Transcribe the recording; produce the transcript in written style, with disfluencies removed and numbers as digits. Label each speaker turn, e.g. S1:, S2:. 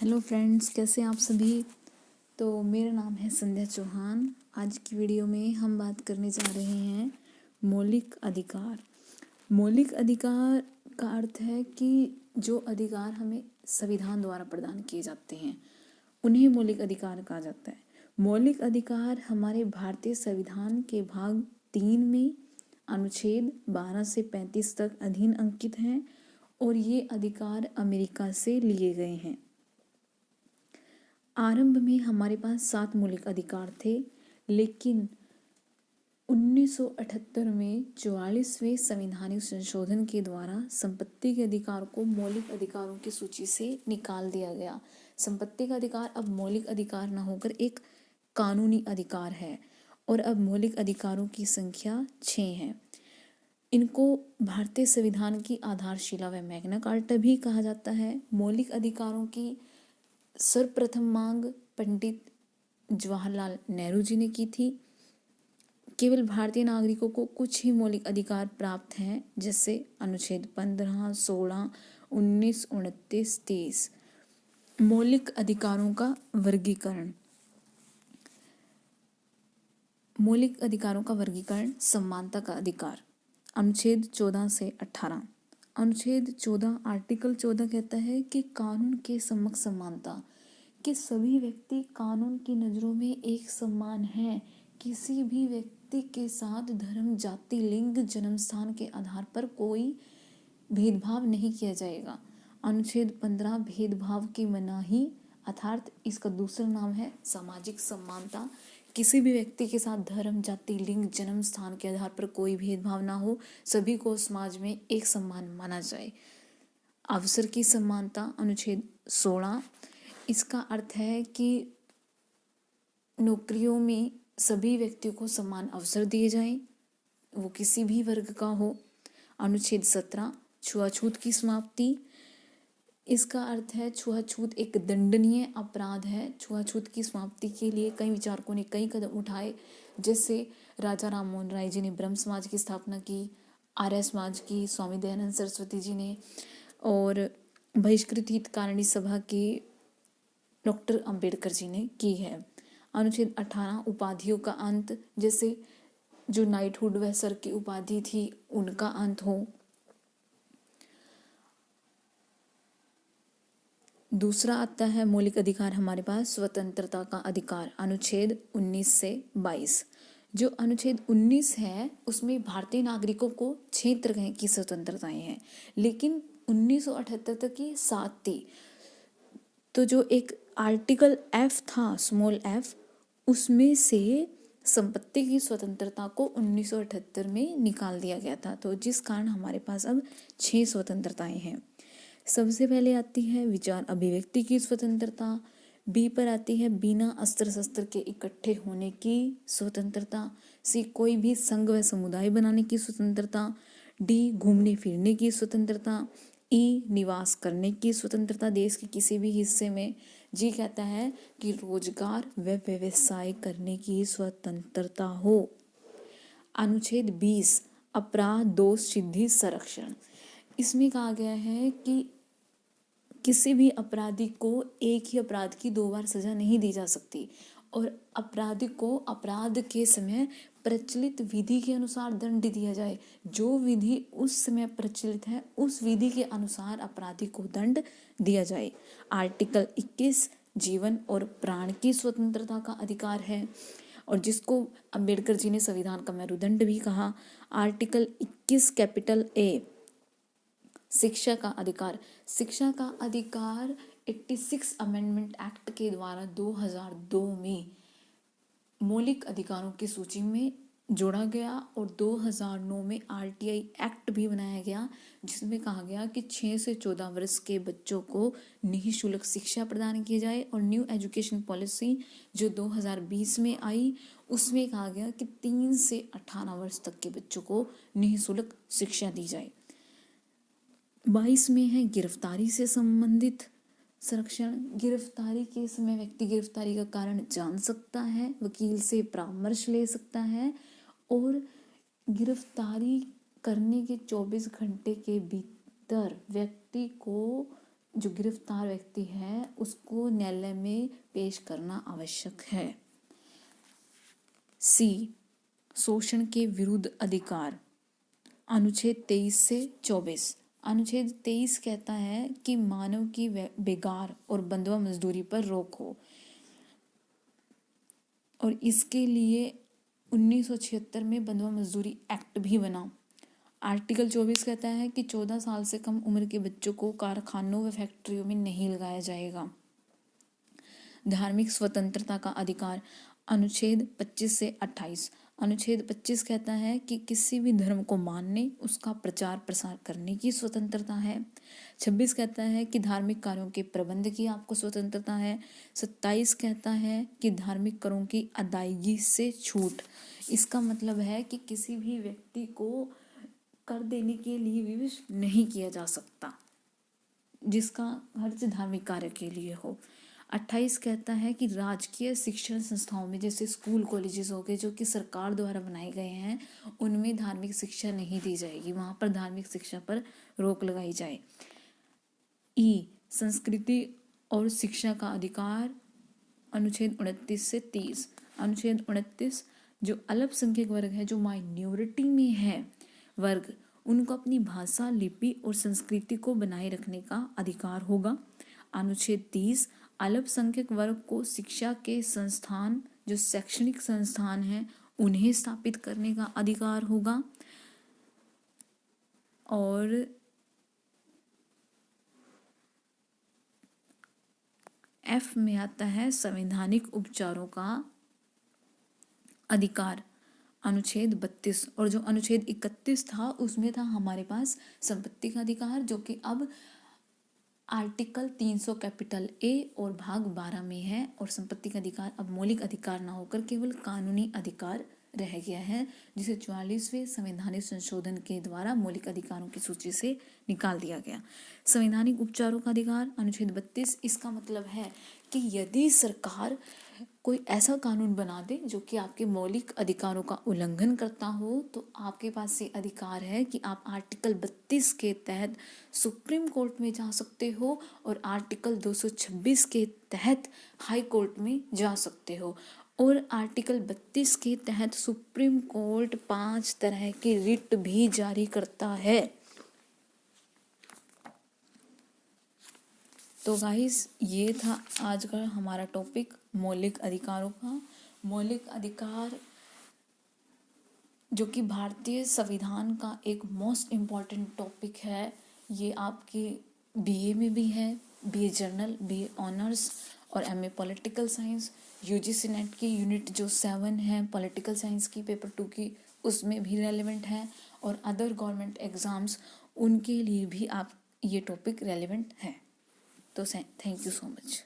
S1: Hello friends, कैसे हैं आप सभी। तो मेरा नाम है संध्या चौहान। आज की वीडियो में हम बात करने जा रहे हैं मौलिक अधिकार। मौलिक अधिकार का अर्थ है कि जो अधिकार हमें संविधान द्वारा प्रदान किए जाते हैं उन्हें मौलिक अधिकार कहा जाता है। मौलिक अधिकार हमारे भारतीय संविधान के भाग 3 में अनुच्छेद 12 से 35 तक अधीन अंकित हैं और ये अधिकार अमेरिका से लिए गए हैं। आरंभ में हमारे पास 7 मौलिक अधिकार थे, लेकिन 1978 में 44वें संवैधानिक संशोधन के द्वारा संपत्ति के अधिकार को मौलिक अधिकारों की सूची से निकाल दिया गया। संपत्ति का अधिकार अब मौलिक अधिकार न होकर एक कानूनी अधिकार है और अब मौलिक अधिकारों की संख्या 6 है। इनको भारतीय संविधान की आधारशिला व मैग्ना कार्टा भी कहा जाता है। मौलिक अधिकारों की सर्वप्रथम मांग पंडित जवाहरलाल नेहरू जी ने की थी। केवल भारतीय नागरिकों को कुछ ही मौलिक अधिकार प्राप्त हैं, जैसे अनुच्छेद 15, 16, 19, 29, 30। मौलिक अधिकारों का वर्गीकरण। मौलिक अधिकारों का वर्गीकरण। समानता का अधिकार, अनुच्छेद 14 से 18। अनुच्छेद 14 आर्टिकल 14 कहता है कि कानून के समक्ष समानता, कि सभी व्यक्ति कानून की नज़रों में एक समान हैं। किसी भी व्यक्ति के साथ धर्म, जाति, लिंग, जन्म स्थान के आधार पर कोई भेदभाव नहीं किया जाएगा। अनुच्छेद 15 भेदभाव की मनाही, अर्थात इसका दूसरा नाम है सामाजिक समानता। किसी भी व्यक्ति के साथ धर्म, जाति, लिंग, जन्म स्थान के आधार पर कोई भेदभाव ना हो, सभी को समाज में एक समान माना जाए। अवसर की समानता, अनुच्छेद 16। इसका अर्थ है कि नौकरियों में सभी व्यक्तियों को समान अवसर दिए जाएं, वो किसी भी वर्ग का हो। अनुच्छेद 17 छुआछूत की समाप्ति। इसका अर्थ है छुआछूत एक दंडनीय अपराध है। छुआछूत की समाप्ति के लिए कई विचारकों ने कई कदम उठाए, जैसे राजा राम मोहन राय जी ने ब्रह्म समाज की स्थापना की, आर्य समाज की स्वामी दयानंद सरस्वती जी ने, और बहिष्कृत हितकारिणी सभा की डॉक्टर अंबेडकर जी ने की है। अनुच्छेद 18 उपाधियों का अंत, जैसे जो नाइटहुड व सर की उपाधि थी उनका अंत हो। दूसरा आता है मौलिक अधिकार हमारे पास स्वतंत्रता का अधिकार, अनुच्छेद 19 से 22। जो अनुच्छेद 19 है उसमें भारतीय नागरिकों को 6 तरह की स्वतंत्रताएं हैं, लेकिन 1978 तक की 7 थी। तो जो एक आर्टिकल F था, स्मॉल f, उसमें से संपत्ति की स्वतंत्रता को 1978 में निकाल दिया गया था, तो जिस कारण हमारे पास अब 6 स्वतंत्रताएं हैं। सबसे पहले आती है विचार अभिव्यक्ति की स्वतंत्रता। बी पर आती है बिना अस्त्र शस्त्र के इकट्ठे होने की स्वतंत्रता। सी कोई भी संघ व समुदाय बनाने की स्वतंत्रता। डी घूमने फिरने की स्वतंत्रता। ई निवास करने की स्वतंत्रता देश के किसी भी हिस्से में। जी कहता है कि रोजगार व व्यवसाय करने की स्वतंत्रता हो। अनुच्छेद 20 अपराध दोष सिद्धि संरक्षण। इसमें कहा गया है कि किसी भी अपराधी को एक ही अपराध की 2 बार सजा नहीं दी जा सकती और अपराधी को अपराध के समय प्रचलित विधि के अनुसार दंड दिया जाए। जो विधि उस समय प्रचलित है उस विधि के अनुसार अपराधी को दंड दिया जाए। आर्टिकल 21 जीवन और प्राण की स्वतंत्रता का अधिकार है और जिसको अंबेडकर जी ने संविधान का मेरुदंड भी कहा। आर्टिकल 21 कैपिटल A शिक्षा का अधिकार। शिक्षा का अधिकार 86 अमेंडमेंट एक्ट के द्वारा 2002 में मौलिक अधिकारों की सूची में जोड़ा गया और 2009 में RTI एक्ट भी बनाया गया, जिसमें कहा गया कि 6 से 14 वर्ष के बच्चों को निःशुल्क शिक्षा प्रदान की जाए। और न्यू एजुकेशन पॉलिसी जो 2020 में आई उसमें कहा गया कि 3 से 18 वर्ष तक के बच्चों को निःशुल्क शिक्षा दी जाए। 22 में है गिरफ्तारी से संबंधित संरक्षण। गिरफ्तारी के समय व्यक्ति गिरफ्तारी का कारण जान सकता है, वकील से परामर्श ले सकता है और गिरफ्तारी करने के 24 घंटे के भीतर व्यक्ति को जो गिरफ्तार व्यक्ति है उसको न्यायालय में पेश करना आवश्यक है। सी, शोषण के विरुद्ध अधिकार, अनुच्छेद 23 से 24। अनुच्छेद 23 कहता है कि मानव की बेगार और बंधुआ मजदूरी पर रोक हो, और इसके लिए 1976 में बंधुआ मजदूरी एक्ट भी बना। आर्टिकल 24 कहता है कि 14 साल से कम उम्र के बच्चों को कारखानों व फैक्ट्रियों में नहीं लगाया जाएगा। धार्मिक स्वतंत्रता का अधिकार, अनुच्छेद 25 से 28। अनुच्छेद 25 कहता है कि किसी भी धर्म को मानने, उसका प्रचार प्रसार करने की स्वतंत्रता है। 26 कहता है कि धार्मिक कार्यों के प्रबंध की आपको स्वतंत्रता है। 27 कहता है कि धार्मिक करों की अदायगी से छूट। इसका मतलब है कि किसी भी व्यक्ति को कर देने के लिए विवश नहीं किया जा सकता जिसका खर्च धार्मिक कार्य के लिए हो। 28 कहता है कि राजकीय शिक्षण संस्थाओं में, जैसे स्कूल कॉलेजेस हो गए जो कि सरकार द्वारा बनाए गए हैं, उनमें धार्मिक शिक्षा नहीं दी जाएगी, वहाँ पर धार्मिक शिक्षा पर रोक लगाई जाए। ई, संस्कृति और शिक्षा का अधिकार, अनुच्छेद 29 से 30। अनुच्छेद 29, जो अल्पसंख्यक वर्ग है, जो माइनॉरिटी में है वर्ग, उनको अपनी भाषा, लिपि और संस्कृति को बनाए रखने का अधिकार होगा। अनुच्छेद 30, अल्पसंख्यक वर्ग को शिक्षा के संस्थान, जो शैक्षणिक संस्थान हैं, उन्हें स्थापित करने का अधिकार होगा। और एफ में आता है संवैधानिक उपचारों का अधिकार, अनुच्छेद 32। और जो अनुच्छेद 31 था उसमें था हमारे पास संपत्ति का अधिकार, जो कि अब आर्टिकल 300 कैपिटल ए और भाग 12 में है। और संपत्ति का अधिकार अब मौलिक अधिकार ना होकर केवल कानूनी अधिकार रह गया है, जिसे 44वें संवैधानिक संशोधन के द्वारा मौलिक अधिकारों की सूची से निकाल दिया गया। संवैधानिक उपचारों का अधिकार, अनुच्छेद 32। इसका मतलब है कि यदि सरकार कोई ऐसा कानून बना दे जो कि आपके मौलिक अधिकारों का उल्लंघन करता हो, तो आपके पास ये अधिकार है कि आप आर्टिकल 32 के तहत सुप्रीम कोर्ट में जा सकते हो और आर्टिकल 226 के तहत हाई कोर्ट में जा सकते हो। और आर्टिकल 32 के तहत सुप्रीम कोर्ट 5 तरह के रिट भी जारी करता है। तो गाइस, ये था आज का हमारा टॉपिक मौलिक अधिकारों का। मौलिक अधिकार जो कि भारतीय संविधान का एक मोस्ट इम्पॉर्टेंट टॉपिक है। ये आपके बीए में भी है, बीए जर्नल, बीए ऑनर्स और MA political science, UGC net की यूनिट जो 7 है पॉलिटिकल साइंस की पेपर 2 की, उसमें भी रेलेवेंट है। और अदर गवर्नमेंट एग्ज़ाम्स, उनके लिए भी आप ये टॉपिक रेलेवेंट है। तो थैंक यू सो मच।